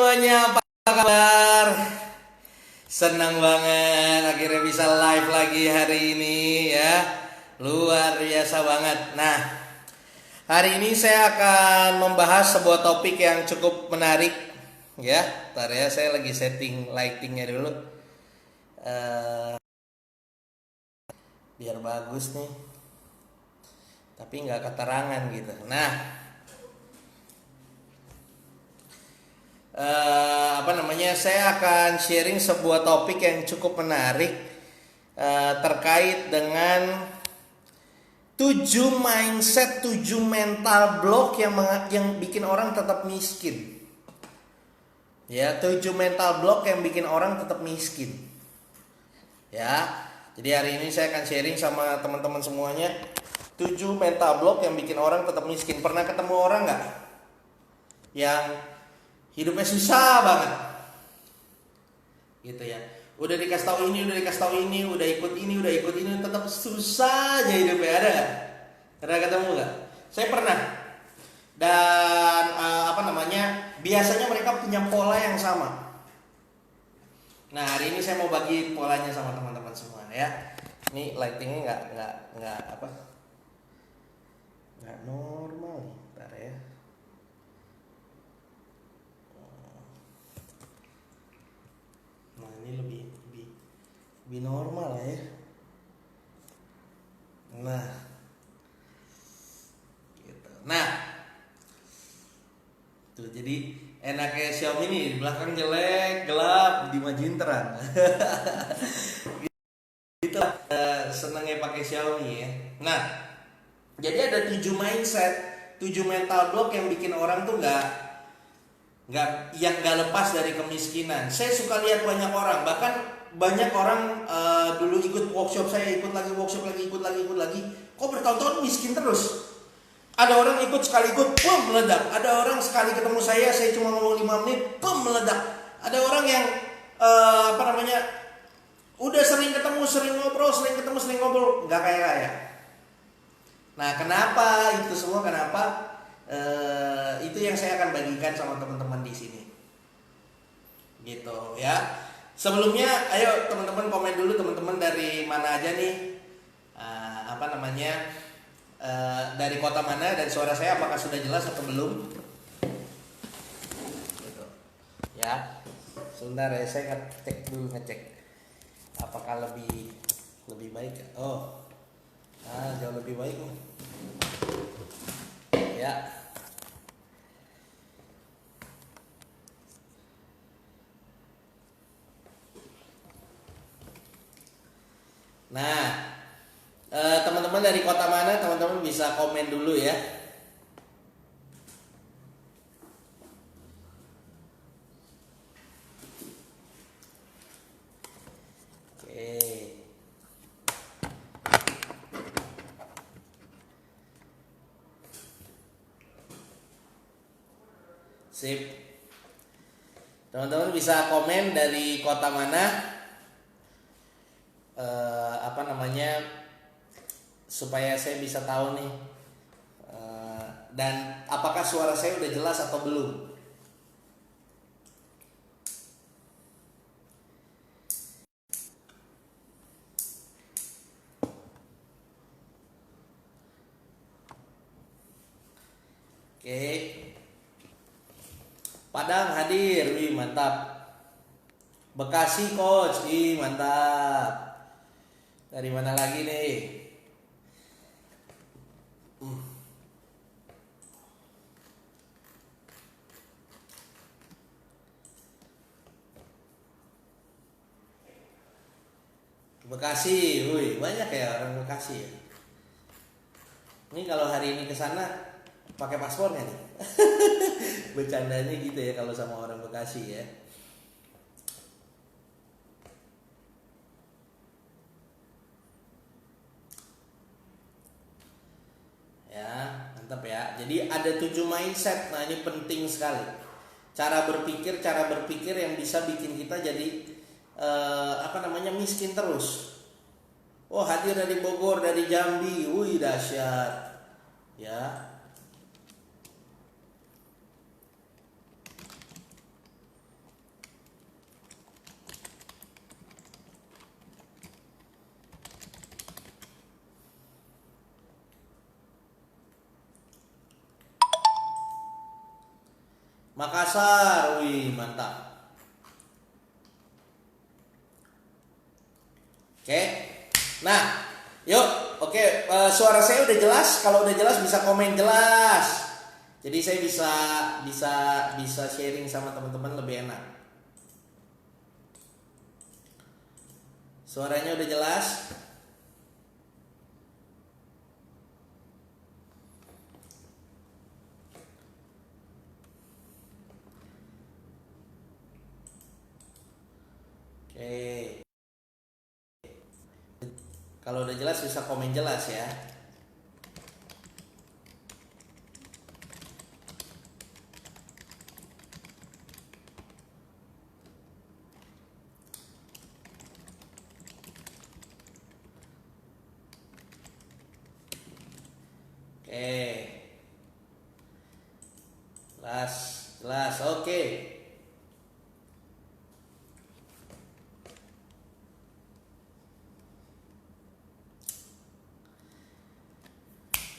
semuanya, apa kabar? Senang banget akhirnya bisa live lagi hari ini ya. Luar biasa banget. Nah, hari ini saya akan membahas sebuah topik yang cukup menarik ya. Bentar ya, saya lagi setting lightingnya dulu. Biar bagus nih. Tapi nggak keterangan gitu. Nah, saya akan sharing sebuah topik yang cukup menarik terkait dengan 7 mindset, 7 mental block yang bikin orang tetap miskin. Ya, 7 mental block yang bikin orang tetap miskin. Ya. Jadi hari ini saya akan sharing sama teman-teman semuanya 7 mental block yang bikin orang tetap miskin. Pernah ketemu orang nggak yang hidupnya susah banget gitu ya, udah dikasih tahu ini, udah ikut ini, tetap susah aja hidupnya? Ada nggak? Pernah ketemu nggak? Saya pernah. Dan biasanya mereka punya pola yang sama. Nah, hari ini saya mau bagi polanya sama teman-teman semua ya. Ini lightingnya nggak normal. Bentar ya. Nah, ini lebih normal ya. Nah, gitu. Nah, tuh jadi enaknya Xiaomi nih, di belakang jelek, gelap, dimajuin terang. Itulah senangnya pakai Xiaomi ya. Nah, jadi ada 7 mindset, 7 mental block yang bikin orang tuh nggak lepas dari kemiskinan. Saya suka lihat banyak orang, bahkan banyak orang dulu ikut workshop saya, ikut lagi, kok bertahun-tahun miskin terus. Ada orang ikut sekali ikut, meledak. Ada orang sekali ketemu saya cuma ngomong 5 menit, meledak. Ada orang yang udah sering ketemu, sering ngobrol, nggak kaya. Nah, kenapa itu semua? Itu yang saya akan bagikan sama teman-teman di sini. Gitu ya. Sebelumnya, ayo teman-teman komen dulu, teman-teman dari mana aja nih? Dari kota mana, dan suara saya apakah sudah jelas atau belum? Gitu. Ya. Sebentar ya, saya ngecek apakah lebih baik. Jauh lebih baik nih. Ya. Nah, teman-teman dari kota mana, teman-teman bisa komen dulu ya. Oke. Sip. Teman-teman bisa komen dari kota mana, supaya saya bisa tahu nih, dan apakah suara saya udah jelas atau belum. Oke. Padang hadir, wih mantap. Bekasi coach, wih mantap. Dari mana lagi nih? Bekasi, wih banyak ya orang Bekasi ya. Ini kalau hari ini kesana pakai paspornya nih. Bercandanya gitu ya kalau sama orang Bekasi ya. Ya, mantap ya. Jadi ada 7 mindset. Nah, ini penting sekali. Cara berpikir yang bisa bikin kita jadi miskin terus. Oh, hadir dari Bogor, dari Jambi, wih dahsyat. Ya. Makassar, wih mantap. Oke, nah, yuk, oke, suara saya udah jelas. Kalau udah jelas bisa komen jelas. Jadi saya bisa sharing sama teman-teman lebih enak. Suaranya udah jelas. Oke. Kalau udah jelas bisa komen jelas ya. Oke. Jelas. Oke.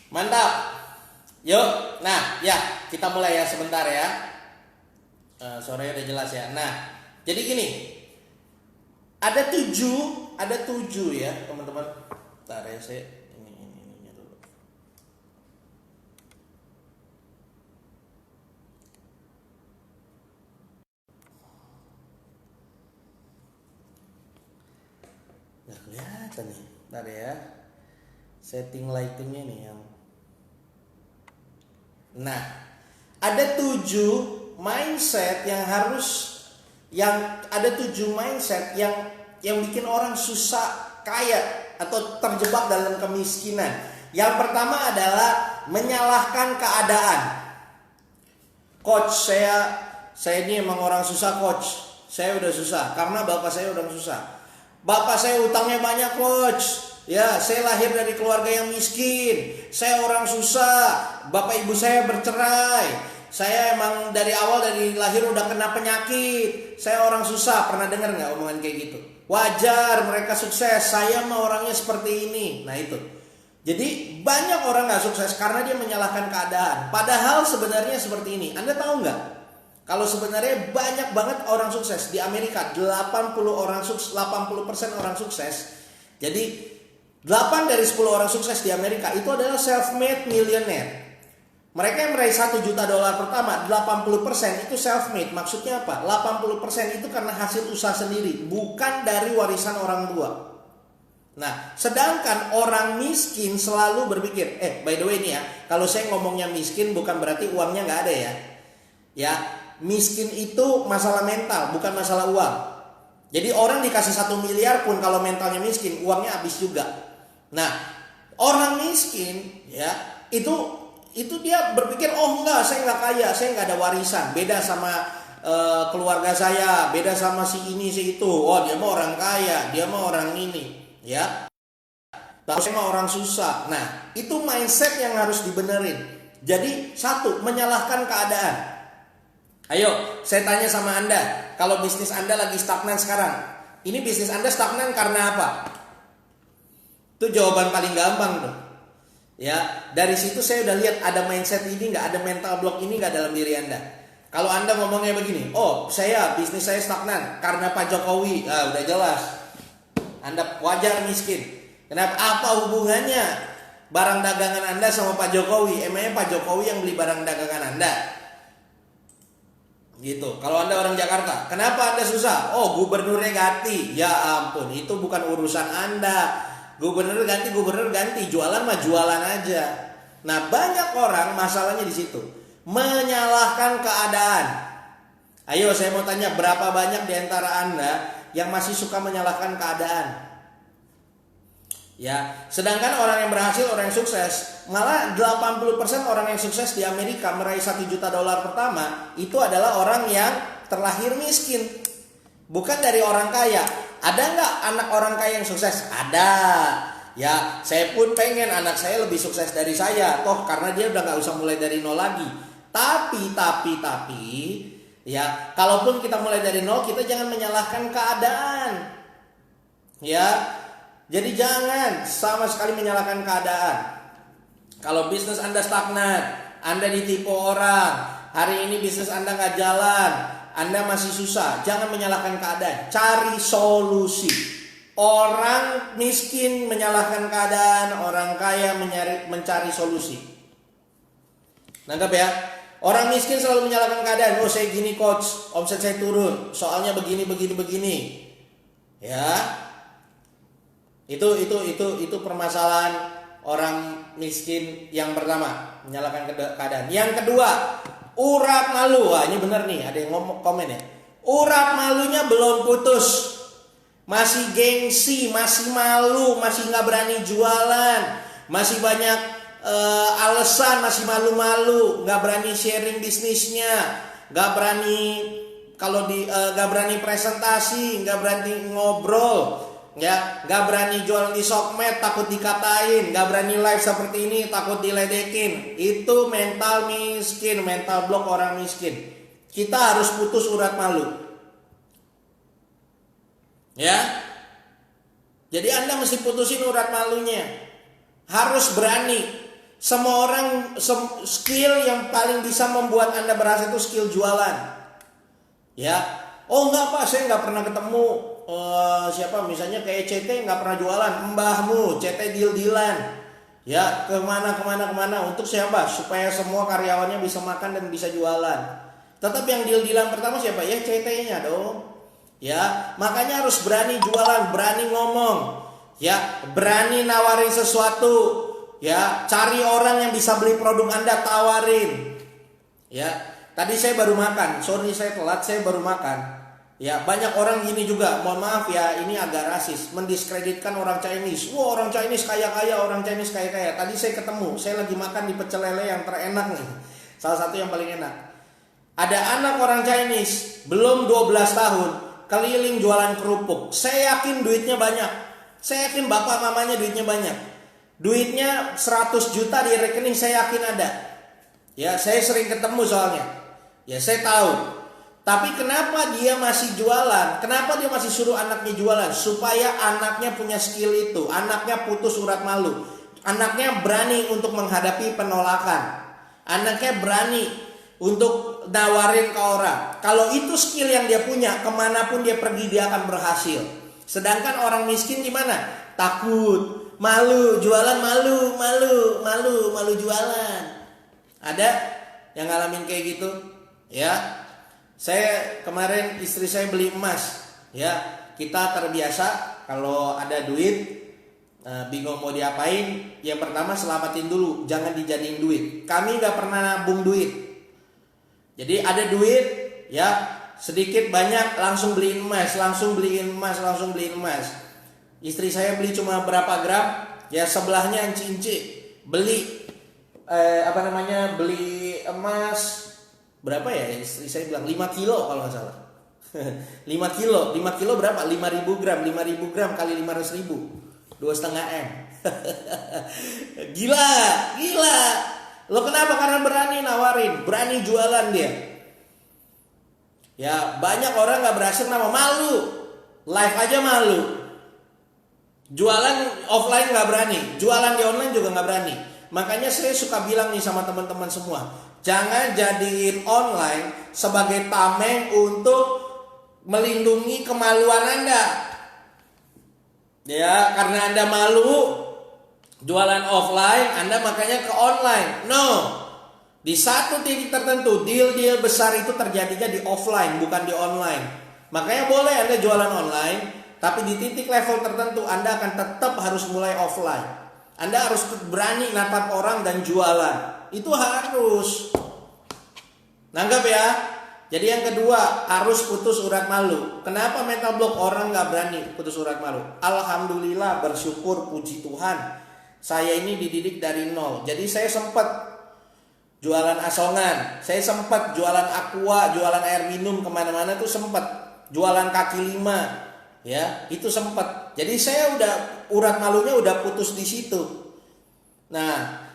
Mantap. Yuk, nah ya kita mulai ya sebentar ya. Suaranya udah jelas ya. Nah, jadi gini, ada tujuh ya teman-teman. Bentar ya saya ini dulu. Nggak kelihatan nih. Bentar ya. Setting lightingnya nih yang. Nah, ada 7 mindset yang bikin orang susah kaya atau terjebak dalam kemiskinan. Yang pertama adalah menyalahkan keadaan. Coach, saya ini emang orang susah, coach. Saya udah susah karena bapak saya udah susah. Bapak saya utangnya banyak, coach. Ya, saya lahir dari keluarga yang miskin. Saya orang susah. Bapak ibu saya bercerai. Saya emang dari lahir udah kena penyakit. Saya orang susah. Pernah dengar nggak omongan kayak gitu? Wajar mereka sukses. Saya mah orangnya seperti ini. Nah itu. Jadi banyak orang nggak sukses karena dia menyalahkan keadaan. Padahal sebenarnya seperti ini. Anda tahu nggak? Kalau sebenarnya banyak banget orang sukses di Amerika, 80% orang sukses. Jadi 8 dari 10 orang sukses di Amerika itu adalah self-made millionaire. Mereka yang meraih $1 juta pertama, 80% itu self-made. Maksudnya apa? 80% itu karena hasil usaha sendiri, bukan dari warisan orang tua. Nah, sedangkan orang miskin selalu berpikir, by the way nih ya, kalau saya ngomongnya miskin bukan berarti uangnya nggak ada ya. Ya, miskin itu masalah mental, bukan masalah uang. Jadi orang dikasih 1 miliar pun kalau mentalnya miskin, uangnya habis juga. Nah, orang miskin ya itu dia berpikir, oh enggak, saya nggak kaya, saya nggak ada warisan, beda sama keluarga saya, beda sama si ini si itu. Oh dia mah orang kaya, dia mah orang ini, ya. Tapi saya mah orang susah. Nah itu mindset yang harus dibenerin. Jadi satu, menyalahkan keadaan. Ayo, saya tanya sama Anda, kalau bisnis Anda lagi stagnan sekarang, ini bisnis Anda stagnan karena apa? Itu jawaban paling gampang tuh. Ya, dari situ saya udah lihat ada mindset ini nggak, ada mental block ini nggak dalam diri Anda. Kalau Anda ngomongnya begini, oh bisnis saya stagnan karena Pak Jokowi, udah jelas. Anda wajar miskin. Kenapa? Apa hubungannya barang dagangan Anda sama Pak Jokowi? Emangnya Pak Jokowi yang beli barang dagangan Anda? Gitu. Kalau Anda orang Jakarta, kenapa Anda susah? Oh gubernurnya ganti. Ya ampun, itu bukan urusan Anda. Gubernur ganti, jualan mah jualan aja. Nah banyak orang masalahnya di situ, menyalahkan keadaan. Ayo saya mau tanya, berapa banyak di antara Anda yang masih suka menyalahkan keadaan? Ya, sedangkan orang yang berhasil, orang yang sukses, malah 80% orang yang sukses di Amerika meraih $1 juta pertama itu adalah orang yang terlahir miskin, bukan dari orang kaya. Ada nggak anak orang kaya yang sukses? Ada. Ya, saya pun pengen anak saya lebih sukses dari saya. Toh karena dia udah nggak usah mulai dari nol lagi. Tapi, ya, kalaupun kita mulai dari nol, kita jangan menyalahkan keadaan. Ya, jadi jangan sama sekali menyalahkan keadaan. Kalau bisnis Anda stagnan, Anda ditipu orang, hari ini bisnis Anda nggak jalan, Anda masih susah, jangan menyalahkan keadaan, cari solusi. Orang miskin menyalahkan keadaan, orang kaya mencari solusi. Nangkap ya? Orang miskin selalu menyalahkan keadaan. Oh, saya gini coach, omset saya turun, soalnya begini. Ya, itu permasalahan orang miskin yang pertama, menyalahkan keadaan. Yang kedua, urat malu. Wah, ini benar nih, ada yang komen ya. Urat malunya belum putus, masih gengsi, masih malu, masih nggak berani jualan, masih banyak alasan, masih malu-malu, nggak berani sharing bisnisnya, nggak berani nggak berani presentasi, nggak berani ngobrol, ya, nggak berani jualan di sosmed, takut dikatain, nggak berani live seperti ini, takut diledekin. Itu mental miskin, mental block orang miskin. Kita harus putus urat malu, ya. Jadi Anda mesti putusin urat malunya, harus berani. Semua orang skill yang paling bisa membuat Anda berhasil itu skill jualan. Ya, oh enggak Pak, saya nggak pernah ketemu siapa misalnya kayak CT nggak pernah jualan, mbahmu CT deal-dealan, ya kemana untuk siapa? Supaya semua karyawannya bisa makan dan bisa jualan. Tetap yang deal-dealan pertama siapa? Ya CT-nya dong. Ya, makanya harus berani jualan, berani ngomong, ya berani nawarin sesuatu, ya cari orang yang bisa beli produk Anda, tawarin, ya. Tadi saya baru makan, sorry saya telat, saya baru makan. Ya, banyak orang gini juga, mohon maaf ya, ini agak rasis, mendiskreditkan orang Chinese. Wah, orang Chinese kaya-kaya, orang Chinese kaya-kaya. Tadi saya ketemu, saya lagi makan di pecel lele yang terenak nih. Salah satu yang paling enak. Ada anak orang Chinese, belum 12 tahun, keliling jualan kerupuk. Saya yakin duitnya banyak. Saya yakin bapak mamanya duitnya banyak. Duitnya 100 juta di rekening saya yakin ada. Ya, saya sering ketemu soalnya. Ya saya tahu. Tapi kenapa dia masih jualan? Kenapa dia masih suruh anaknya jualan? Supaya anaknya punya skill itu. Anaknya putus urat malu. Anaknya berani untuk menghadapi penolakan. Anaknya berani untuk nawarin ke orang. Kalau itu skill yang dia punya, kemanapun dia pergi dia akan berhasil. Sedangkan orang miskin gimana? Takut, malu, jualan malu jualan. Ada yang ngalamin kayak gitu? Ya, saya kemarin istri saya beli emas. Ya, kita terbiasa kalau ada duit, bingung mau diapain. Yang pertama selamatin dulu, jangan dijadiin duit. Kami nggak pernah nabung duit. Jadi ada duit, ya sedikit banyak langsung beliin emas, langsung beliin emas. Istri saya beli cuma berapa gram, ya sebelahnya enci-enci beli beli emas. Berapa ya? Istri saya bilang 5 kilo kalau nggak salah. 5 kilo berapa? 5.000 gram. 5.000 gram kali 500.000, 2,5 M. Gila. Lo kenapa? Karena berani nawarin, berani jualan dia. Ya banyak orang nggak berhasil nama malu, live aja malu. Jualan offline nggak berani, jualan di online juga nggak berani. Makanya saya suka bilang nih sama teman-teman semua, jangan jadiin online sebagai tameng untuk melindungi kemaluan Anda. Ya, karena Anda malu jualan offline, Anda makanya ke online. No. Di satu titik tertentu, deal-deal besar itu terjadinya di offline, bukan di online. Makanya boleh Anda jualan online, tapi di titik level tertentu Anda akan tetap harus mulai offline. Anda harus berani natap orang dan jualan. Itu harus. Nanggap ya. Jadi yang kedua, harus putus urat malu. Kenapa mental block? Orang gak berani putus urat malu. Alhamdulillah, bersyukur, puji Tuhan, saya ini dididik dari nol. Jadi saya sempat jualan asongan, saya sempat jualan aqua, jualan air minum kemana-mana tuh sempat. Jualan kaki lima, ya itu sempat. Jadi saya udah urat malunya udah putus di situ. Nah,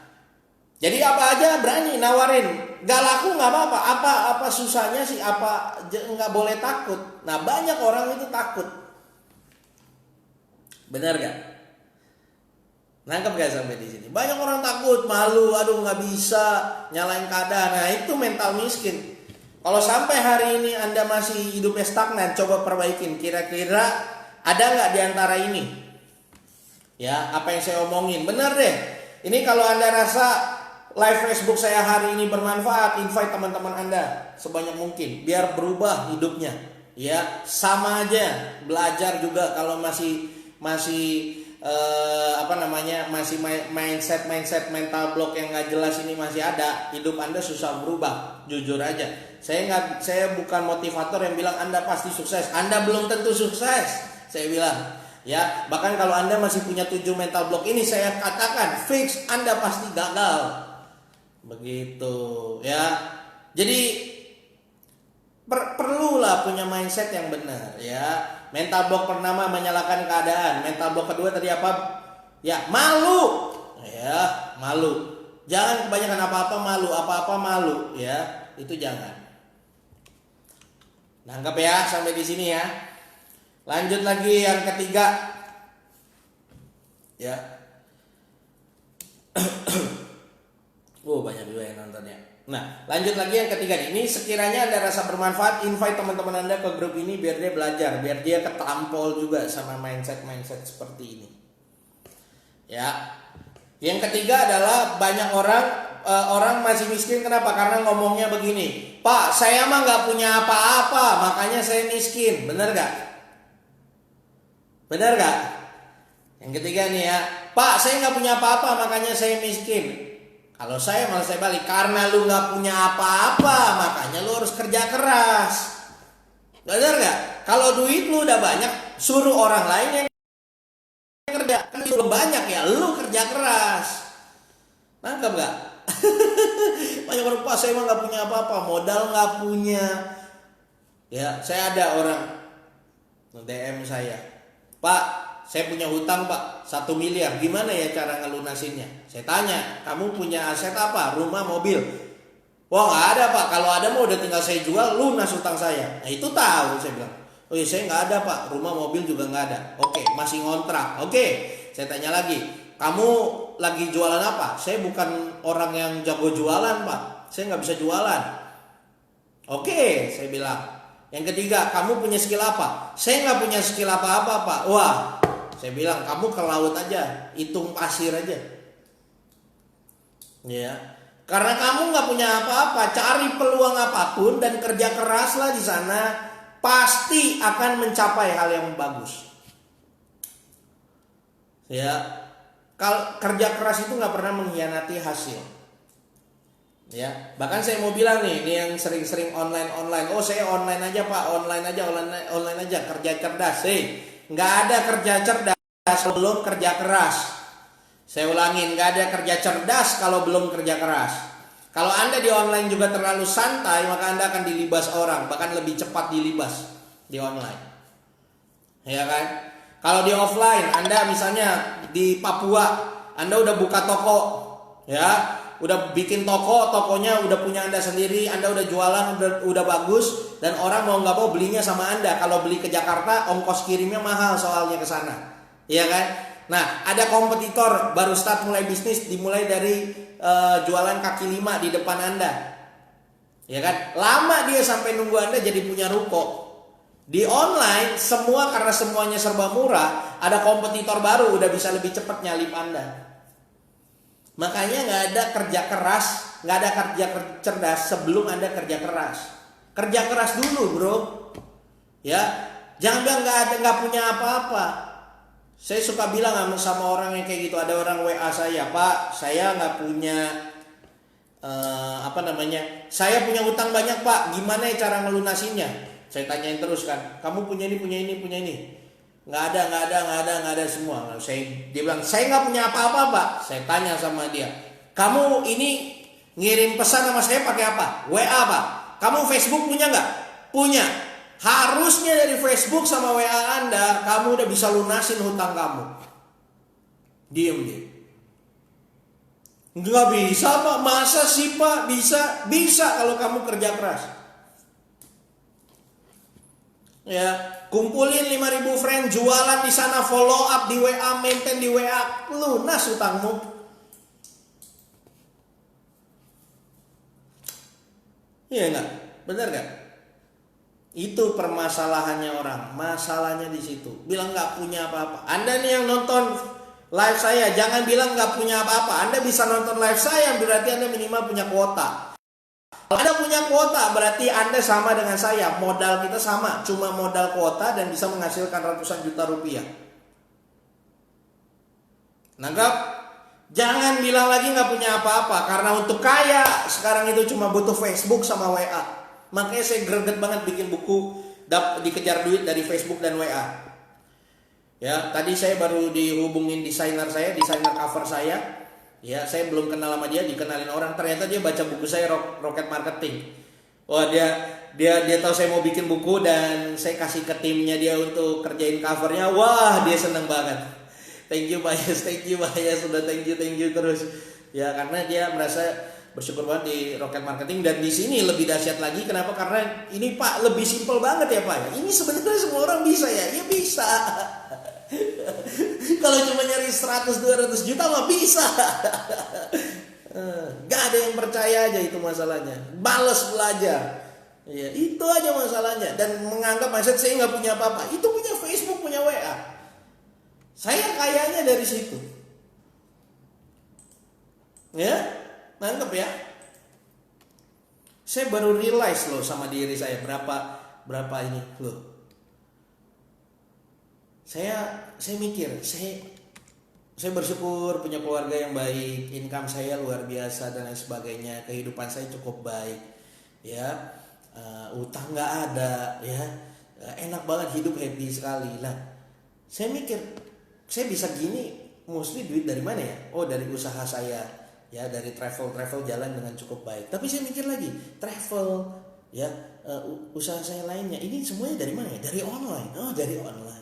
jadi apa aja berani nawarin. Gak laku gak apa-apa. Apa susahnya sih? Apa gak boleh takut? Nah banyak orang itu takut. Benar gak? Nangkep gak sampai di sini? Banyak orang takut, malu, aduh nggak bisa nyalain keadaan. Nah itu mental miskin. Kalau sampai hari ini Anda masih hidupnya stagnan, coba perbaikin. Kira-kira ada nggak di antara ini? Ya, apa yang saya omongin, bener deh. Ini kalau Anda rasa live Facebook saya hari ini bermanfaat, invite teman-teman Anda sebanyak mungkin, biar berubah hidupnya. Ya, sama aja belajar juga kalau masih masih mindset mental block yang nggak jelas ini masih ada, hidup Anda susah berubah. Jujur aja, saya bukan motivator yang bilang Anda pasti sukses. Anda belum tentu sukses, saya bilang ya. Bahkan kalau Anda masih punya 7 mental block ini, saya katakan fix Anda pasti gagal. Begitu ya. Jadi perlulah punya mindset yang benar ya. Mental block pertama menyalahkan keadaan. Mental block kedua tadi apa? Ya, malu. Ya, malu. Jangan kebanyakan apa-apa malu ya. Itu jangan. Nangkep ya sampai di sini ya. Lanjut lagi yang ketiga. Ya. Banyak juga yang nontonnya. Nah, lanjut lagi yang ketiga nih. Ini sekiranya Anda rasa bermanfaat, invite teman-teman Anda ke grup ini biar dia belajar, biar dia ketampol juga sama mindset seperti ini. Ya. Yang ketiga adalah banyak orang masih miskin. Kenapa? Karena ngomongnya begini, Pak, saya mah nggak punya apa-apa, makanya saya miskin. Bener gak? Bener gak? Yang ketiga nih ya, Pak, saya nggak punya apa-apa, makanya saya miskin. Kalau saya malah saya balik, karena lu nggak punya apa-apa, makanya lu harus kerja keras. Bener nggak? Kalau duit lu udah banyak, suruh orang lain yang kerja. Kan belum banyak ya, lu kerja keras. Nangkep nggak? Banyak orang, Pak, saya emang nggak punya apa-apa, modal nggak punya. Ya, saya ada orang DM saya, Pak, saya punya hutang Pak 1 miliar, gimana ya cara ngelunasinnya? Saya tanya, kamu punya aset apa? Rumah, mobil? Wah nggak ada Pak, kalau ada mau udah tinggal saya jual, lunas hutang saya. Nah itu tahu, saya bilang, oh iya saya nggak ada Pak, rumah, mobil juga nggak ada. Oke, masih ngontrak. Oke, saya tanya lagi, kamu lagi jualan apa? Saya bukan orang yang jago jualan Pak, saya nggak bisa jualan. Oke, saya bilang. Yang ketiga, kamu punya skill apa? Saya nggak punya skill apa-apa Pak. Wah, saya bilang kamu ke laut aja, hitung pasir aja. Ya, karena kamu nggak punya apa-apa, cari peluang apapun dan kerja keraslah di sana, pasti akan mencapai hal yang bagus. Ya, kalau kerja keras itu nggak pernah mengkhianati hasil. Ya, bahkan saya mau bilang nih, ini yang sering-sering online. Oh saya online aja Pak, online aja, kerja cerdas. Nggak ada kerja cerdas kalau belum kerja keras. Saya ulangin, nggak ada kerja cerdas kalau belum kerja keras. Kalau Anda di online juga terlalu santai, maka Anda akan dilibas orang, bahkan lebih cepat dilibas di online. Ya kan? Kalau di offline, Anda misalnya di Papua, Anda udah buka toko, ya, udah bikin tokonya udah punya Anda sendiri, Anda udah jualan, udah bagus, dan orang mau nggak mau belinya sama Anda. Kalau beli ke Jakarta, ongkos kirimnya mahal soalnya ke sana, iya kan? Nah, ada kompetitor baru start mulai bisnis, dimulai dari jualan kaki lima di depan Anda, ya kan? Lama dia sampai nunggu Anda jadi punya ruko. Di online semua, karena semuanya serba murah, ada kompetitor baru udah bisa lebih cepat nyalip Anda. Makanya nggak ada kerja keras, nggak ada kerja cerdas sebelum Anda kerja keras. Kerja keras dulu bro, ya. Jangan bilang nggak punya apa-apa. Saya suka bilang sama orang yang kayak gitu. Ada orang WA saya, Pak, saya nggak punya saya punya utang banyak Pak, gimana ya cara ngelunasinya? Saya tanyain terus kan, kamu punya ini. Nggak ada semua. Dia bilang, saya nggak punya apa-apa Pak. Saya tanya sama dia, kamu ini ngirim pesan sama saya pakai apa? WA Pak. Kamu Facebook punya nggak? Punya. Harusnya dari Facebook sama WA Anda, kamu udah bisa lunasin hutang kamu. Diem dia. Nggak bisa Pak. Masa sih Pak? Bisa kalau kamu kerja keras. Ya, kumpulin 5.000 friend, jualan di sana, follow up di WA, maintain di WA, lunas utangmu. Iya enggak? Bener enggak? Itu permasalahannya orang, masalahnya di situ. Bilang nggak punya apa-apa. Anda nih yang nonton live saya, jangan bilang nggak punya apa-apa. Anda bisa nonton live saya, berarti Anda minimal punya kuota. Kalau Anda punya kuota, berarti Anda sama dengan saya. Modal kita sama, cuma modal kuota dan bisa menghasilkan ratusan juta rupiah. Nanggap? Jangan bilang lagi nggak punya apa-apa, karena untuk kaya sekarang itu cuma butuh Facebook sama WA. Makanya saya greget banget bikin buku dikejar duit dari Facebook dan WA. Ya, tadi saya baru dihubungin desainer cover saya. Ya, saya belum kenal sama dia, dikenalin orang. Ternyata dia baca buku saya Rocket Marketing. Wah, dia tahu saya mau bikin buku dan saya kasih ke timnya dia untuk kerjain covernya. Wah, dia seneng banget. Thank you Pak Yas, sudah thank you terus. Ya, karena dia merasa bersyukur banget di Rocket Marketing. Dan di sini lebih dahsyat lagi. Kenapa? Karena ini Pak lebih simpel banget ya Pak. Ini sebenarnya semua orang bisa ya. Ya bisa. Kalau cuma nyari 100-200 juta mah bisa. Gak ada yang percaya aja, itu masalahnya. Bales belajar. Ya, itu aja masalahnya. Dan menganggap maksud saya nggak punya apa-apa. Itu punya Facebook, punya WA. Saya kayaknya dari situ. Ya, nangkep ya. Saya baru realize loh sama diri saya berapa ini loh. Saya mikir, saya bersyukur punya keluarga yang baik, income saya luar biasa dan lain sebagainya, kehidupan saya cukup baik, ya, utang nggak ada, ya, enak banget hidup, happy sekali lah. Saya mikir, saya bisa gini, mostly duit dari mana ya? Oh, dari usaha saya, ya, dari travel jalan dengan cukup baik. Tapi saya mikir lagi, travel, ya, usaha saya lainnya, ini semuanya dari mana ya? Dari online. Oh, dari online.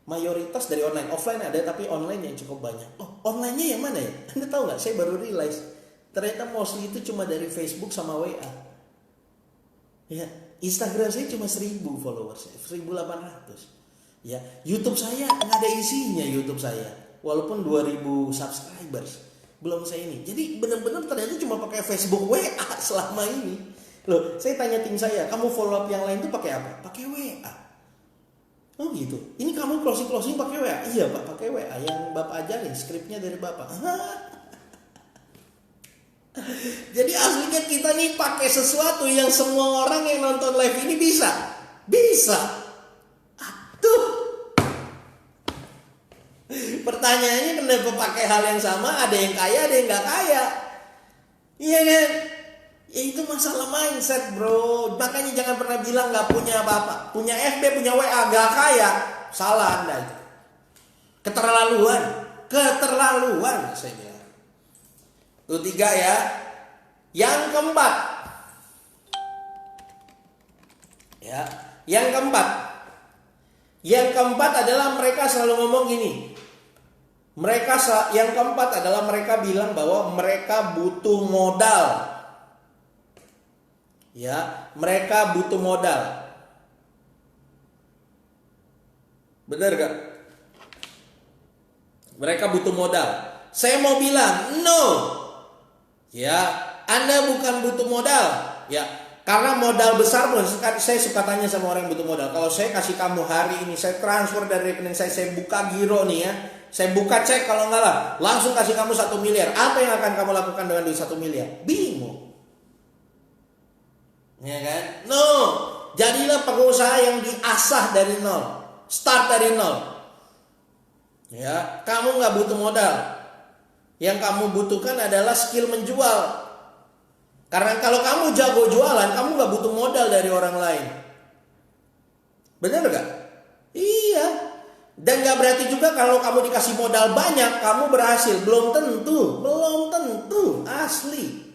Mayoritas dari online, offline ada tapi online yang cukup banyak. Oh, onlinenya yang mana ya? Anda tahu nggak? Saya baru realize ternyata mostly itu cuma dari Facebook sama WA. Ya, Instagram saya cuma 1.000 followers, 1.800. Ya, YouTube saya nggak ada isinya YouTube saya, walaupun 2.000 subscribers belum saya ini. Jadi benar-benar ternyata cuma pakai Facebook, WA selama ini. Loh, saya tanya tim saya, kamu follow up yang lain tuh pakai apa? Pakai WA. Oh gitu. Ini kamu closing pakai WA? Iya Pak, pakai WA yang Bapak ajarin, skripnya dari Bapak. Jadi aslinya kita nih pakai sesuatu yang semua orang yang nonton live ini bisa. Aduh. Pertanyaannya kenapa pakai hal yang sama? Ada yang kaya, ada yang nggak kaya. Iya kan? Ya itu masalah mindset bro. Makanya jangan pernah bilang gak punya apa-apa. Punya FB, punya WA, gak kaya. Salah Anda itu. Keterlaluan saya bilang. Itu 3 ya. Yang keempat. Ya, yang keempat adalah mereka selalu ngomong gini. Yang keempat adalah mereka bilang bahwa mereka butuh modal. Ya, mereka butuh modal. Benar gak? Mereka butuh modal. Saya mau bilang, no. Ya, Anda bukan butuh modal. Ya, karena modal besar, saya suka tanya sama orang yang butuh modal. Kalau saya kasih kamu hari ini, saya transfer dari rekening saya buka giro nih ya. Saya buka cek kalau enggak lah, langsung kasih kamu 1 miliar. Apa yang akan kamu lakukan dengan duit 1 miliar? Bingung. Ya kan? No, jadilah pengusaha yang diasah dari nol, start dari nol. Ya, kamu nggak butuh modal. Yang kamu butuhkan adalah skill menjual. Karena kalau kamu jago jualan, kamu nggak butuh modal dari orang lain. Benar nggak? Iya. Dan nggak berarti juga kalau kamu dikasih modal banyak, kamu berhasil. Belum tentu, asli.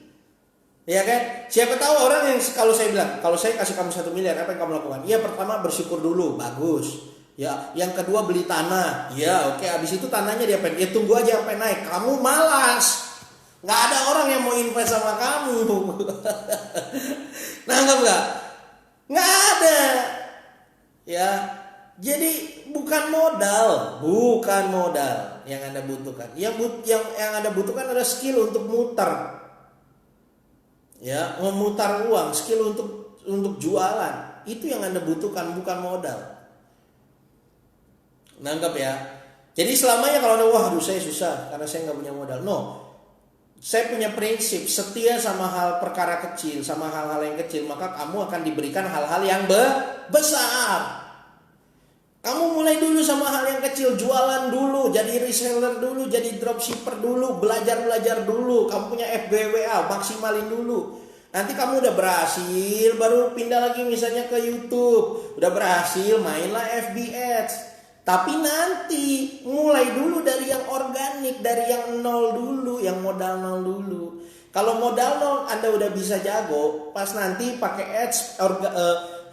Ya kan? Siapa tahu orang yang kalau saya bilang, kalau saya kasih kamu 1 miliar, apa yang kamu lakukan? Ya pertama bersyukur dulu, bagus. Ya, yang kedua beli tanah. Ya, oke. Abis itu tanahnya diapain? Ya tunggu aja sampai naik. Kamu malas. Nggak ada orang yang mau invest sama kamu. Nangkep nggak? Nggak ada. Ya, jadi bukan modal yang Anda butuhkan. Yang Anda butuhkan adalah skill untuk muter. Ya, memutar uang, skill untuk jualan. Itu yang Anda butuhkan, bukan modal. Nangkep ya? Jadi selamanya kalau Anda, aduh saya susah karena saya nggak punya modal. No, saya punya prinsip setia sama hal perkara kecil, sama hal-hal yang kecil, maka kamu akan diberikan hal-hal yang besar. Kamu mulai dulu sama hal yang kecil, jualan dulu, jadi reseller dulu, jadi dropshipper dulu, belajar dulu. Kamu punya FBWA, maksimalin dulu. Nanti kamu udah berhasil, baru pindah lagi misalnya ke YouTube. Udah berhasil, mainlah FB Ads. Tapi nanti mulai dulu dari yang organik, dari yang nol dulu, yang modal nol dulu. Kalau modal nol Anda udah bisa jago, pas nanti pakai ads,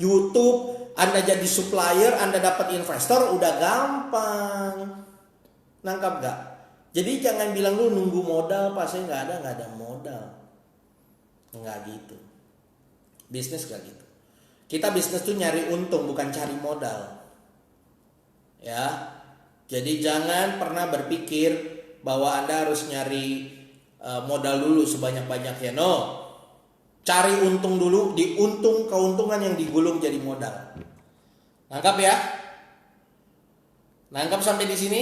YouTube, Anda jadi supplier, Anda dapat investor, udah gampang. Nangkap gak? Jadi jangan bilang lu nunggu modal, pas saya nggak ada modal. Nggak gitu. Bisnis gak gitu. Kita bisnis tuh nyari untung, bukan cari modal. Ya, jadi jangan pernah berpikir bahwa Anda harus nyari modal dulu sebanyak-banyaknya. No, cari untung dulu, keuntungan yang digulung jadi modal. Nangkap ya? Nangkap sampai di sini?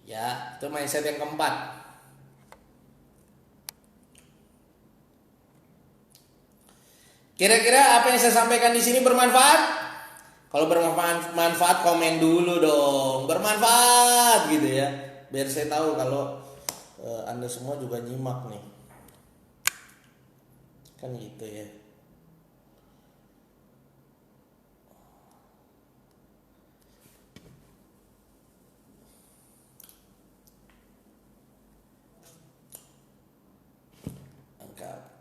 Ya, itu mindset yang keempat. Kira-kira apa yang saya sampaikan di sini bermanfaat? Kalau bermanfaat komen dulu dong, bermanfaat gitu ya, biar saya tahu kalau Anda semua juga nyimak nih, kan gitu ya. Angkat.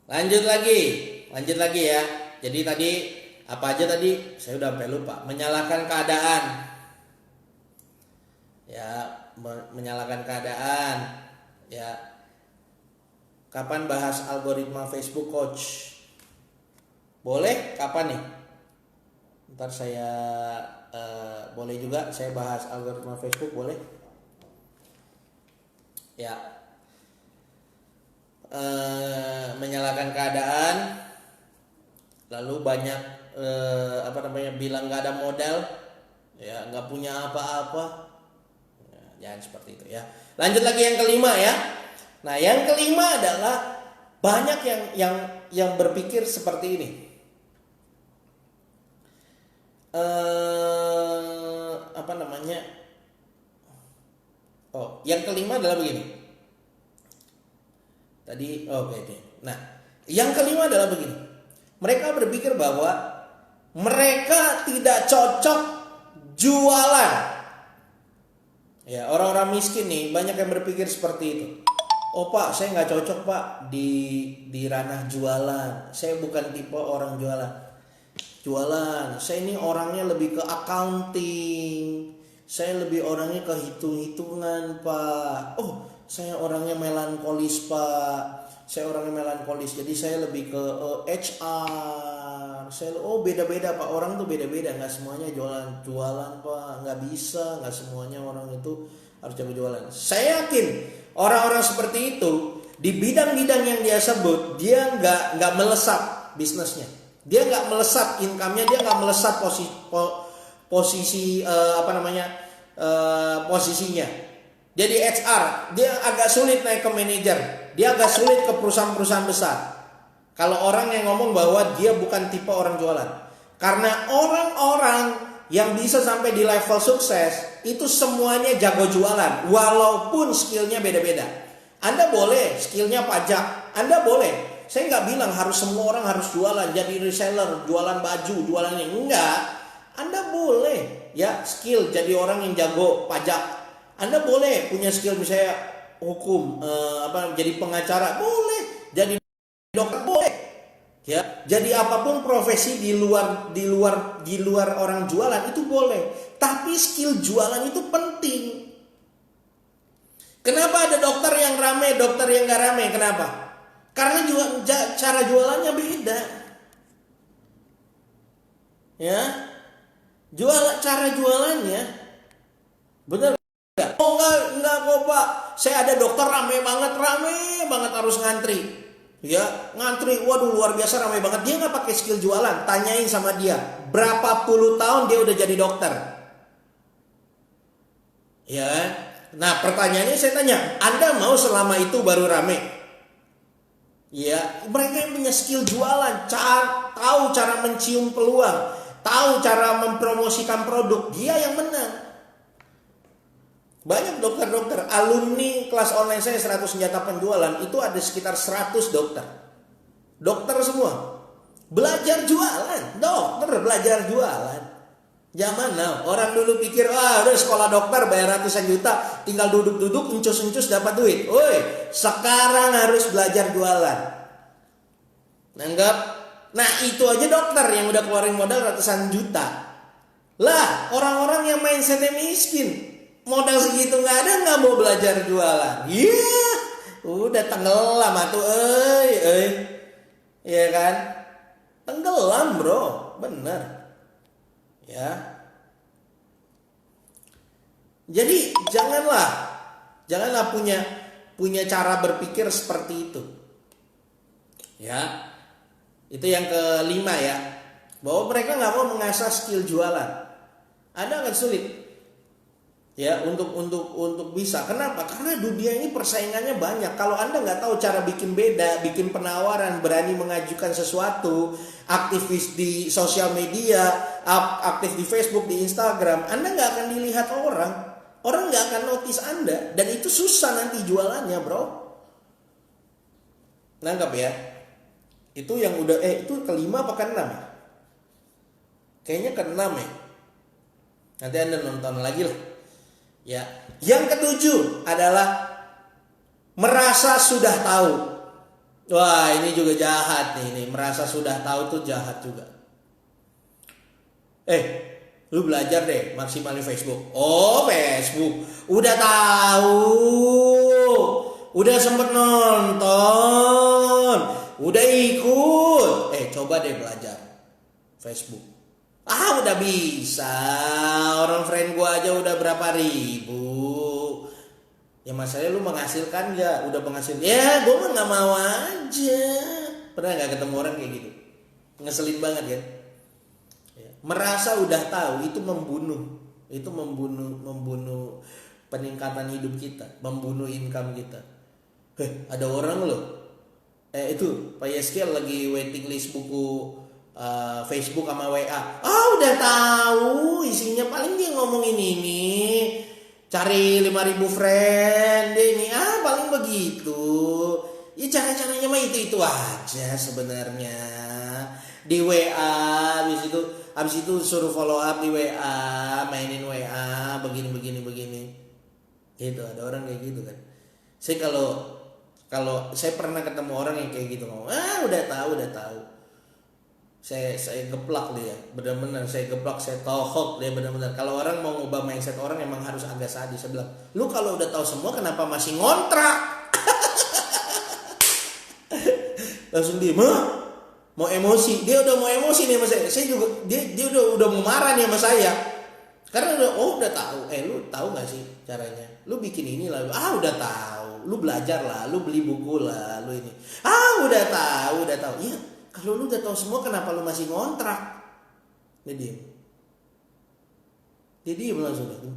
Lanjut lagi ya. Jadi tadi apa aja tadi? Saya udah sampai lupa. Menyalahkan keadaan. Ya, menyalahkan keadaan. Ya. Kapan bahas algoritma Facebook Coach? Boleh? Kapan nih? Ntar saya boleh juga saya bahas algoritma Facebook, boleh? Ya. Menyalahkan keadaan, lalu banyak bilang nggak ada modal, ya nggak punya apa-apa, ya, jangan seperti itu ya. Lanjut lagi yang kelima ya. Nah yang kelima adalah banyak yang berpikir seperti ini. Yang kelima adalah begini. Nah, yang kelima adalah begini. Mereka berpikir bahwa mereka tidak cocok jualan. Ya, orang-orang miskin nih banyak yang berpikir seperti itu. Oh Pak, saya nggak cocok Pak di ranah jualan. Saya bukan tipe orang jualan. Saya ini orangnya lebih ke accounting. Saya lebih orangnya ke hitung-hitungan Pak. Oh, saya orangnya melankolis Pak. Saya orangnya melankolis. Jadi saya lebih ke HR. Beda-beda Pak. Orang tuh beda-beda. Nggak semuanya jualan Pak. Nggak bisa. Nggak semuanya orang itu harus jago jualan. Saya yakin orang-orang seperti itu di bidang-bidang yang dia sebut, dia nggak melesat bisnisnya. Dia nggak melesat income-nya. Dia nggak melesat posisinya. Jadi HR, dia agak sulit naik ke manajer, dia agak sulit ke perusahaan-perusahaan besar. Kalau orang yang ngomong bahwa dia bukan tipe orang jualan. Karena orang-orang yang bisa sampai di level sukses itu semuanya jago jualan, walaupun skillnya beda-beda. Anda boleh skillnya pajak, Anda boleh. Saya nggak bilang harus semua orang harus jualan, jadi reseller, jualan baju, jualan ini, enggak. Anda boleh ya skill jadi orang yang jago pajak. Anda boleh punya skill misalnya hukum, jadi pengacara, boleh. Jadi dokter, boleh. Ya, jadi apapun profesi di luar orang jualan itu boleh. Tapi skill jualan itu penting. Kenapa ada dokter yang rame, dokter yang nggak rame? Kenapa? Karena cara jualannya beda. Ya. Cara jualannya bener nggak? Oh enggak kok Pak. Saya ada dokter rame banget harus ngantri. Ya, ngantri, waduh luar biasa ramai banget. Dia nggak pakai skill jualan. Tanyain sama dia, berapa puluh tahun dia udah jadi dokter? Ya, nah pertanyaannya saya tanya, Anda mau selama itu baru rame? Ya, mereka yang punya skill jualan, tahu cara mencium peluang, tahu cara mempromosikan produk, dia yang menang. Banyak dokter-dokter, alumni kelas online saya 100 senjata penjualan, itu ada sekitar 100 dokter. Dokter semua. Belajar jualan, dokter belajar jualan. Zaman now, orang dulu pikir, udah sekolah dokter bayar ratusan juta, tinggal duduk-duduk, encus-encus dapat duit. Woi, sekarang harus belajar jualan. Nanggap? Nah itu aja dokter yang udah keluarin modal ratusan juta. Lah, orang-orang yang mindsetnya miskin, modal segitu nggak ada, nggak mau belajar jualan. Iya, udah tenggelam atuh, iya kan? Tenggelam bro, bener. Ya. Jadi janganlah punya cara berpikir seperti itu. Ya. Itu yang kelima ya. Bahwa mereka nggak mau mengasah skill jualan. Anda akan sulit. Ya, untuk bisa. Kenapa? Karena dunia ini persaingannya banyak. Kalau Anda nggak tahu cara bikin beda, bikin penawaran, berani mengajukan sesuatu, aktivis di sosial media, aktif di Facebook, di Instagram, Anda nggak akan dilihat orang. Orang nggak akan notice Anda, dan itu susah nanti jualannya, bro. Nangkap ya? Itu yang udah itu kelima apa keenam ya? Kayaknya keenam ya. Nanti Anda nonton lagi lah. Ya, yang ketujuh adalah merasa sudah tahu. Wah, ini juga jahat nih, merasa sudah tahu tuh jahat juga. Lu belajar deh maksimalin Facebook. Oh, Facebook. Udah tahu. Udah sempet nonton. Udah ikut. Coba deh belajar Facebook. Udah bisa. Orang friend gue aja udah berapa ribu. Ya masalahnya lu menghasilkan gak? Udah menghasilkan. Ya gue mah gak mau aja. Pernah gak ketemu orang kayak gitu? Ngeselin banget kan? Ya. Merasa udah tahu itu membunuh. Itu membunuh peningkatan hidup kita. Membunuh income kita. Ada orang loh. Itu Pak Yeskel lagi waiting list buku Facebook sama WA. Udah tahu isinya, paling dia ngomongin ini, cari 5.000 friend deh ini, paling begitu. Ya cara-caranya mah itu aja sebenarnya. Di WA habis itu suruh follow up di WA, mainin WA, begini. Gitu, ada orang kayak gitu kan. Saya kalau saya pernah ketemu orang yang kayak gitu ngomong, udah tahu. Saya geplak dia, benar-benar saya geplak, saya tohok dia benar-benar. Kalau orang mau ngubah mindset orang emang harus agak sadis. Saya bilang, lu kalau udah tahu semua kenapa masih ngontrak? Langsung dia mau emosi, dia udah mau emosi nih sama saya juga, dia udah mau marah nih sama saya. Karena udah tahu, lu tahu nggak sih caranya? Lu bikin ini lah, udah tahu, lu belajar lah, lu beli buku lah, lu ini, udah tahu. Iya. Kalau lu udah tahu semua kenapa lu masih ngontrak? Dia diem langsung tuh.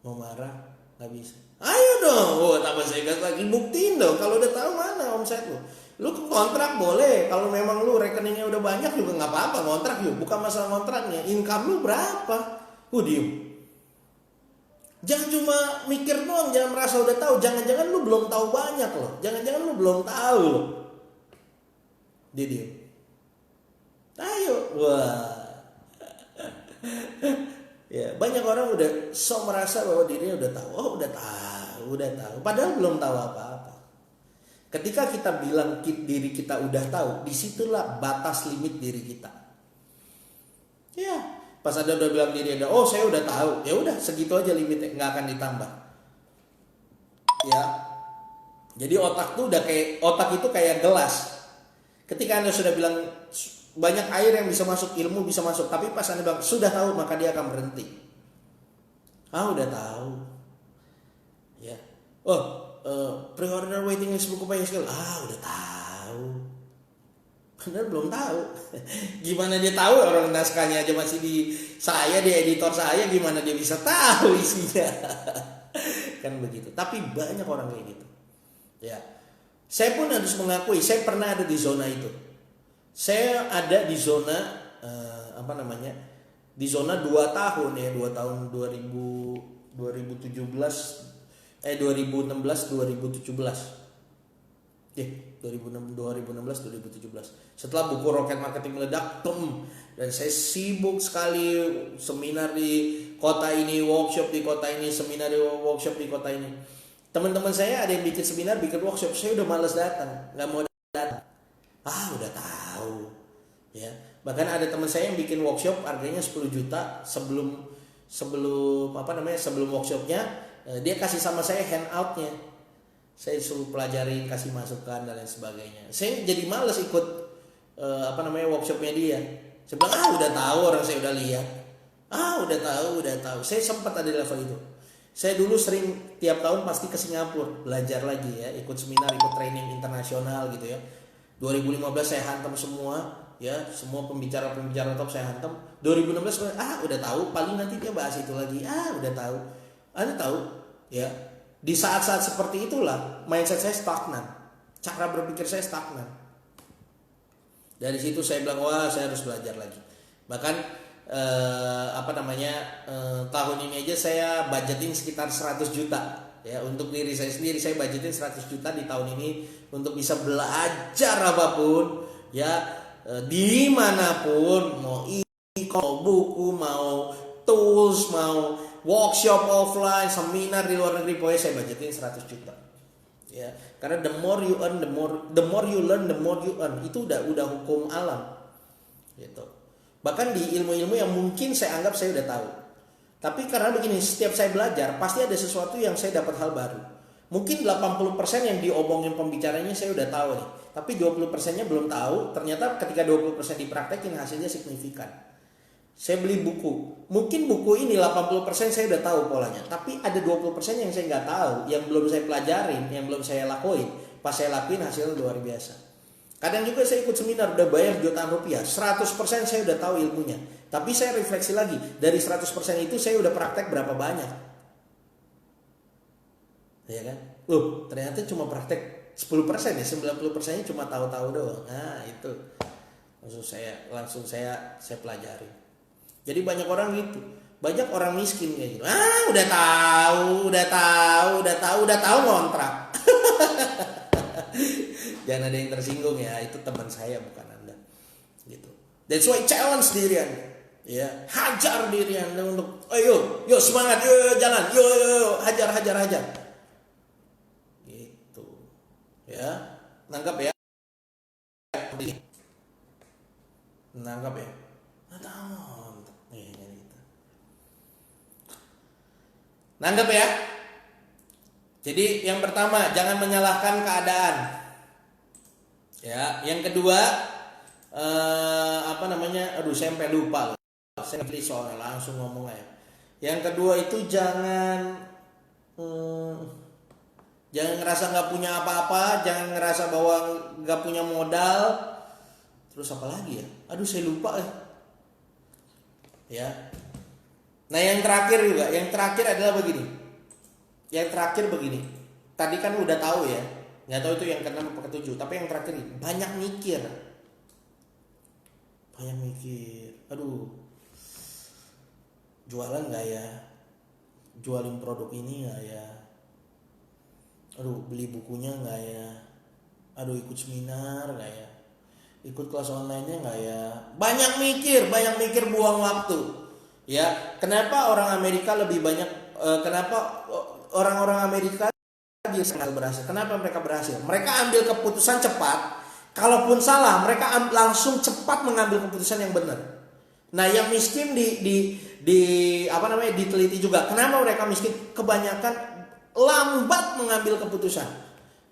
Mau marah nggak bisa. Ayo dong, tambah saya gas lagi, buktiin dong. Kalau udah tahu mana omset lu. Lu kontrak boleh. Kalau memang lu rekeningnya udah banyak juga nggak apa-apa, ngontrak yuk. Bukan masalah kontraknya. Income lu berapa? Diem. Jangan cuma mikir doang, jangan merasa udah tahu. Jangan-jangan lu belum tahu banyak loh. Jangan-jangan lu belum tahu loh. Dia diem. Ayo, wah. Ya, banyak orang udah merasa bahwa dirinya udah tahu. Udah tahu. Padahal belum tahu apa-apa. Ketika kita bilang diri kita udah tahu, disitulah batas limit diri kita. Ya, pas ada udah bilang diri ada, saya udah tahu. Ya udah, segitu aja limitnya, nggak akan ditambah. Ya. Jadi otak itu kayak gelas. Ketika Anda sudah bilang banyak air yang bisa masuk, ilmu bisa masuk, tapi pas Anda bilang sudah tahu, maka dia akan berhenti. Udah tahu. Ya. Pre-order waiting list buku Payaskil. Udah tahu. Benar belum tahu. Gimana dia tahu, orang naskahnya aja masih di editor saya, gimana dia bisa tahu isinya? Kan begitu. Tapi banyak orang kayak gitu. Ya, saya pun harus mengakui, saya pernah ada di zona itu. Saya ada di zona di zona 2 tahun ya, 2 tahun 2016 2017. 2016 setelah buku Rocket Marketing meledak, dan saya sibuk sekali, seminar di kota ini, workshop di kota ini, seminar di workshop di kota ini. Teman-teman saya ada yang bikin seminar, bikin workshop, saya udah males datang, nggak mau datang. Udah tahu, ya. Bahkan ada teman saya yang bikin workshop harganya 10 juta sebelum workshopnya, dia kasih sama saya handoutnya. Saya suruh pelajarin, kasih masukan dan lain sebagainya. Saya jadi males ikut workshopnya dia. Saya bilang udah tahu, orang saya udah lihat. Udah tahu. Saya sempat ada di level itu. Saya dulu sering tiap tahun pasti ke Singapura belajar lagi ya, ikut seminar, ikut training internasional gitu ya. 2015 saya hantam semua ya, semua pembicara top saya hantam. 2016 udah tahu, paling nanti dia bahas itu lagi. Udah tahu. Anda tahu ya. Di saat-saat seperti itulah mindset saya stagnan. Cara berpikir saya stagnan. Dari situ saya bilang saya harus belajar lagi. Bahkan tahun ini aja saya budgetin sekitar 100 juta ya untuk diri saya sendiri. Saya budgetin 100 juta di tahun ini untuk bisa belajar apapun ya, dimanapun, mau mau buku, mau tools, mau workshop offline, seminar di luar negeri, pokoknya saya budgetin 100 juta ya. Karena the more you earn, the more you learn, the more you earn. Itu udah hukum alam gitu. Bahkan di ilmu-ilmu yang mungkin saya anggap saya udah tahu. Tapi karena begini, setiap saya belajar pasti ada sesuatu yang saya dapat hal baru. Mungkin 80% yang diomongin pembicaranya saya udah tahu nih, tapi 20%-nya belum tahu. Ternyata ketika 20% dipraktekin hasilnya signifikan. Saya beli buku, mungkin buku ini 80% saya udah tahu polanya, tapi ada 20% yang saya nggak tahu, yang belum saya pelajarin, yang belum saya lakuin. Pas saya lakuin hasilnya luar biasa. Kadang juga saya ikut seminar udah bayar jutaan rupiah, 100% saya udah tahu ilmunya, tapi saya refleksi lagi, dari 100% itu saya udah praktek berapa banyak, ya kan? Ternyata cuma praktek 10% ya, 90%-nya cuma tahu-tahu doang. Itu langsung saya pelajari. Jadi banyak orang gitu, banyak orang miskin kayak gitu. Udah tahu ngontrak. Jangan ada yang tersinggung ya, itu teman saya bukan Anda. Gitu. That's why challenge diri Anda. Ya, hajar diri Anda untuk ayo semangat, yuk jalan, yuk hajar. Gitu. Ya, nangkap ya. Nangkap ya. Nangkap ya. Jadi yang pertama, jangan menyalahkan keadaan. Ya, yang kedua saya sampai lupa loh. Saya ngerti soalnya, langsung ngomong aja. Yang kedua itu jangan ngerasa nggak punya apa-apa, jangan ngerasa bahwa nggak punya modal. Terus apa lagi ya? Saya lupa ya. Ya. Nah yang terakhir adalah begini. Tadi kan udah tahu ya. Nggak tahu itu yang ke-6 atau ke-7, tapi yang terakhir ini banyak mikir. Jualan nggak ya? Jualin produk ini nggak ya? Beli bukunya nggak ya? Ikut seminar nggak ya? Ikut kelas online-nya nggak ya? Banyak mikir, buang waktu. Ya, kenapa orang Amerika lebih banyak? Kenapa orang-orang Amerika dia sangat berhasil? Kenapa mereka berhasil? Mereka ambil keputusan cepat. Kalaupun salah, mereka langsung cepat mengambil keputusan yang benar. Nah, yang miskin diteliti juga. Kenapa mereka miskin? Kebanyakan lambat mengambil keputusan.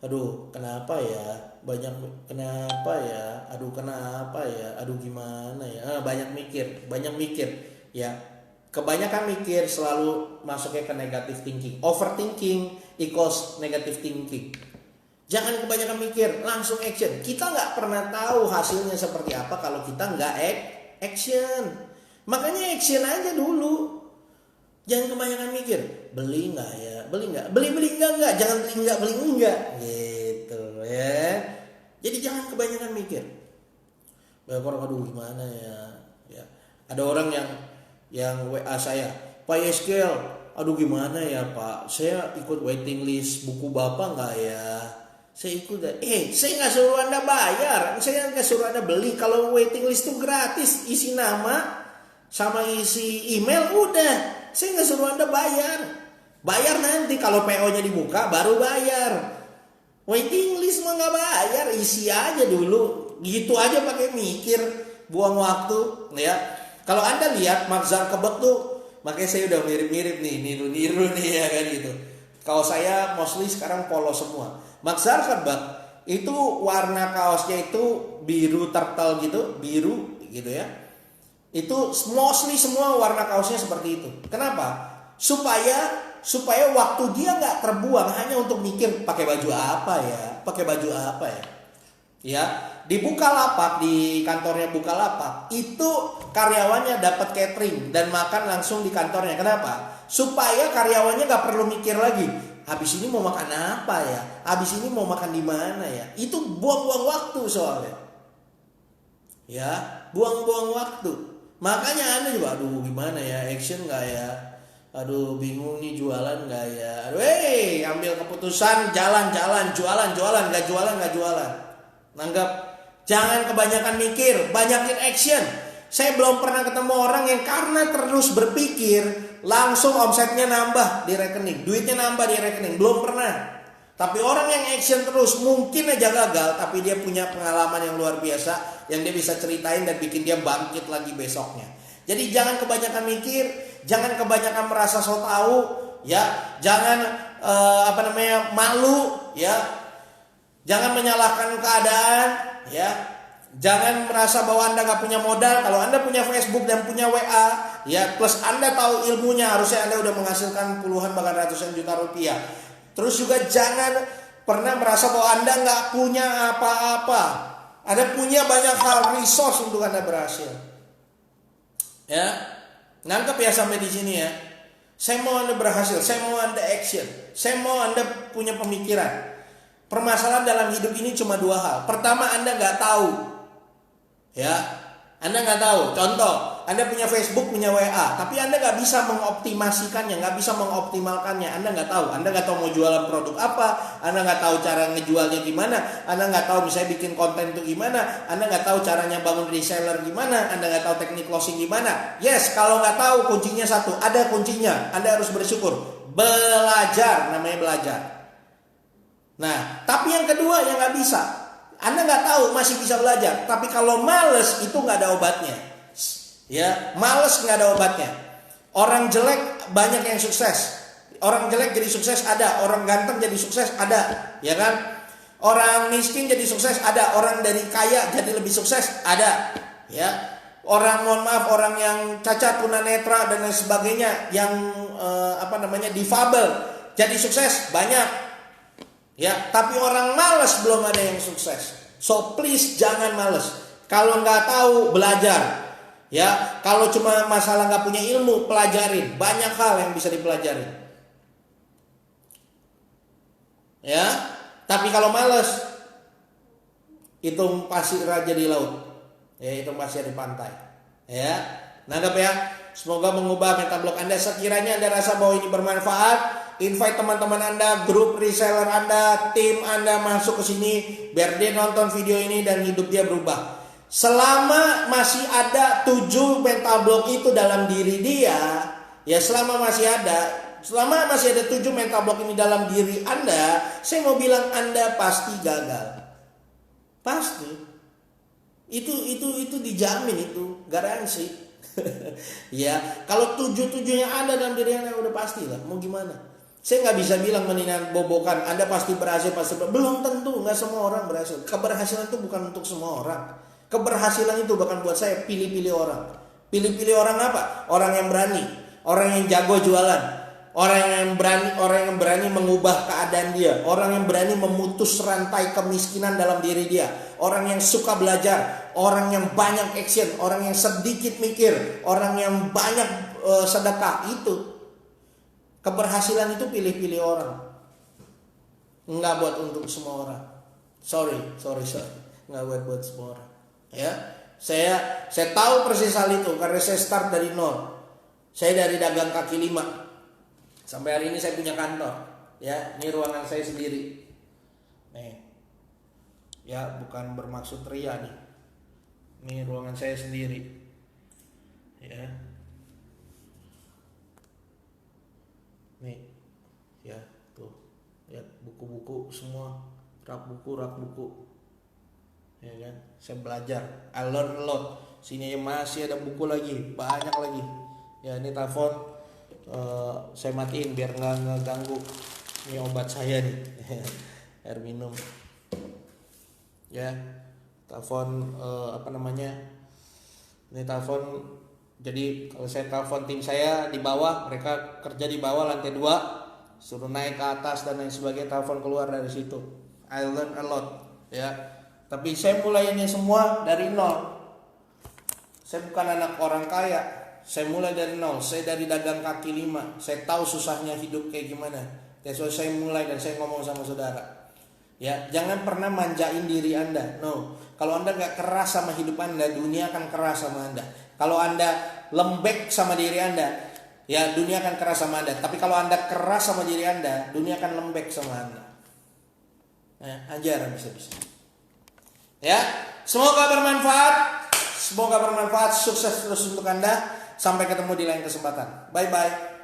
Aduh, kenapa ya? Kenapa ya? Aduh, kenapa ya? Aduh, gimana ya? Banyak mikir, ya. Kebanyakan mikir selalu masuknya ke negative thinking. Overthinking equals negative thinking. Jangan kebanyakan mikir, langsung action. Kita nggak pernah tahu hasilnya seperti apa kalau kita nggak action. Makanya action aja dulu. Jangan kebanyakan mikir, beli nggak ya, beli enggak, jangan beli enggak, gitu ya. Jadi jangan kebanyakan mikir. Banyak orang, aduh gimana ya. Ada orang yang WA saya, Pak Yeskel, aduh gimana ya Pak, saya ikut waiting list buku Bapak nggak ya? Saya ikut, saya nggak suruh Anda bayar, saya nggak suruh Anda beli. Kalau waiting list itu gratis, isi nama sama isi email udah. Saya nggak suruh Anda bayar. Bayar nanti kalau PO-nya dibuka baru bayar. Waiting list mah nggak bayar, isi aja dulu. Gitu aja pakai mikir, buang waktu, ya. Kalau Anda lihat Mark Zuckerberg tuh, makanya saya udah mirip-mirip nih, niru-niru nih ya kan gitu. Kalau saya mostly sekarang polo semua. Mark Zuckerberg itu warna kaosnya itu biru turtle gitu, biru gitu ya. Itu mostly semua warna kaosnya seperti itu. Kenapa? Supaya waktu dia nggak terbuang hanya untuk mikir pakai baju apa ya, ya. Di Bukalapak, di kantornya Bukalapak itu karyawannya dapat catering dan makan langsung di kantornya. Kenapa? Supaya karyawannya nggak perlu mikir lagi. Habis ini mau makan apa ya? Habis ini mau makan di mana ya? Itu buang-buang waktu soalnya. Ya, buang-buang waktu. Makanya Anda juga, aduh gimana ya, action nggak ya? Aduh bingung nih, jualan nggak ya? Aduh, ambil keputusan, jualan, nggak jualan. Nanggap, jangan kebanyakan mikir, banyakin action. Saya belum pernah ketemu orang yang karena terus berpikir langsung omsetnya nambah di rekening, duitnya nambah di rekening, belum pernah. Tapi orang yang action terus mungkin aja gagal, tapi dia punya pengalaman yang luar biasa yang dia bisa ceritain dan bikin dia bangkit lagi besoknya. Jadi jangan kebanyakan mikir, jangan kebanyakan merasa so tahu, ya. Jangan malu, ya. Jangan menyalahkan keadaan, ya. Jangan merasa bahwa Anda nggak punya modal. Kalau Anda punya Facebook dan punya WA, ya, plus Anda tahu ilmunya, harusnya Anda udah menghasilkan puluhan bahkan ratusan juta rupiah. Terus juga jangan pernah merasa bahwa Anda nggak punya apa-apa. Anda punya banyak hal, resource untuk Anda berhasil. Ya, nangkep ya sampai di sini ya. Saya mau Anda berhasil, saya mau Anda action, saya mau Anda punya pemikiran. Permasalahan dalam hidup ini cuma dua hal. Pertama, Anda nggak tahu. Ya, Anda nggak tahu. Contoh, Anda punya Facebook, punya WA, tapi Anda nggak bisa mengoptimasikannya, nggak bisa mengoptimalkannya. Anda nggak tahu. Anda nggak tahu mau jualan produk apa. Anda nggak tahu cara ngejualnya gimana. Anda nggak tahu misalnya bikin konten itu gimana. Anda nggak tahu caranya bangun reseller gimana. Anda nggak tahu teknik closing gimana. Yes, kalau nggak tahu kuncinya satu. Ada kuncinya. Anda harus bersyukur. Belajar, namanya belajar. Nah, tapi yang kedua yang nggak bisa. Anda nggak tahu masih bisa belajar, tapi kalau males itu nggak ada obatnya. Ya, males nggak ada obatnya. Orang jelek banyak yang sukses. Orang jelek jadi sukses ada, orang ganteng jadi sukses ada, ya kan? Orang miskin jadi sukses ada, orang dari kaya jadi lebih sukses ada, ya. Orang orang yang cacat tunanetra dan lain sebagainya, yang difabel jadi sukses banyak. Ya, tapi orang malas belum ada yang sukses. So please jangan malas. Kalau nggak tahu belajar. Ya, kalau cuma masalah nggak punya ilmu pelajarin. Banyak hal yang bisa dipelajari. Ya, tapi kalau malas itu pasti raja di laut. Ya, itu pasti di pantai. Ya, nanggap ya. Semoga mengubah mental block Anda. Sekiranya Anda rasa bahwa ini bermanfaat, invite teman-teman Anda, grup reseller Anda, tim Anda masuk ke sini biar dia nonton video ini dan hidup dia berubah. Selama masih ada 7 mental block itu dalam diri dia, ya selama masih ada 7 mental block ini dalam diri Anda, saya mau bilang Anda pasti gagal. Pasti. Itu dijamin, itu garansi. Ya, kalau 7-7-nya ada dalam diri Anda udah pasti lah, mau gimana? Saya nggak bisa bilang bobokan Anda pasti berhasil, belum tentu. Nggak semua orang berhasil. Keberhasilan itu bukan untuk semua orang. Keberhasilan itu bahkan buat saya pilih-pilih orang. Pilih-pilih orang apa? Orang yang berani, orang yang jago jualan, orang yang berani mengubah keadaan dia, orang yang berani memutus rantai kemiskinan dalam diri dia, orang yang suka belajar, orang yang banyak action, orang yang sedikit mikir, orang yang banyak sedekah. Itu keberhasilan itu pilih-pilih orang. Enggak buat untuk semua orang. Sorry. Enggak buat semua orang. Ya, saya tahu persis hal itu karena saya start dari nol. Saya dari dagang kaki lima sampai hari ini saya punya kantor. Ya, ini ruangan saya sendiri. Nih, ya bukan bermaksud ria nih. Ini ruangan saya sendiri. Ya, nih, ya tuh, ya buku-buku semua, rak buku. Ya kan, saya belajar, I learn a lot. Sini masih ada buku lagi, banyak lagi. Ya ini telepon, saya matiin biar nggak ngeganggu. Ini obat saya nih, air minum. Ya, telepon Ini telepon. Jadi kalau saya telepon tim saya di bawah, mereka kerja di bawah lantai 2, suruh naik ke atas dan lain sebagainya, telepon keluar dari situ. I learn a lot. Ya. Tapi saya mulai ini semua dari nol. Saya bukan anak orang kaya. Saya mulai dari nol. Saya dari dagang kaki lima. Saya tahu susahnya hidup kayak gimana. That's why saya mulai dan saya ngomong sama saudara. Ya, jangan pernah manjain diri Anda. No. Kalau Anda gak keras sama hidup Anda, dunia akan keras sama Anda. Kalau Anda lembek sama diri Anda, ya dunia akan keras sama Anda. Tapi kalau Anda keras sama diri Anda, dunia akan lembek sama Anda. Ajar bisa-bisa. Ya, semoga bermanfaat. Sukses terus untuk Anda. Sampai ketemu di lain kesempatan. Bye bye.